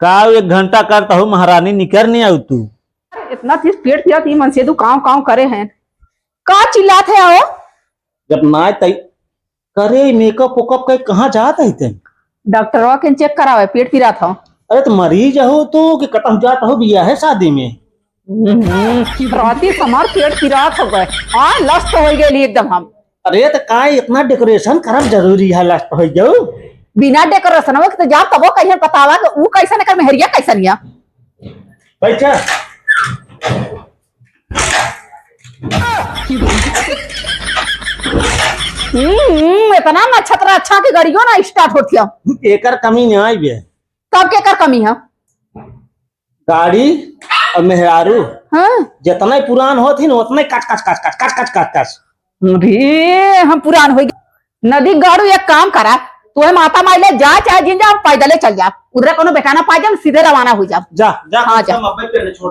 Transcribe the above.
का 1 घंटा करता हूँ महारानी निकर नहीं आऊ तू। इतना चीज पेट पिया थी मन से तू काम काम करे हैं का चिल्लात है आओ। जब ना तई करे मेकअप वेकअप के कहाँ जात है ते? डॉक्टरवा के चेक करावे पेट पिरा था। अरे तो मरीज हो तो कि कटम जात हो बिया है शादी में। राती समार पेट पिरा हो गए। हाँ लस्त हो गई एकदम हम। अरे तो का इतना डेकोरेशन करब जरूरी है लास्ट हो जाओ। बिना डेकोरेशन हो तो जा तबो कहीं बतावा कि ऊ कैसा कर मेहरिया कैसन या। बैठा इतना नक्षत्र अच्छा की गाड़ियों ना स्टार्ट होती है। एकर कमी नहीं आई बे। तब के कर कमी है गाड़ी और मेहरारू हाँ? जितना ही पुरान होती ना उतना ही काट काट काट काट काट काट काट काट। अरे हम पुरान हो गए। नदी गाड़ू एक काम करा तू है माता माइले जा चाहे जिन जा पैदले चल जा उधर कोनो बेटाना पा जा सीधे रवाना हो जा। जा जा हाँ जा। हम अपने पेड़ छोड़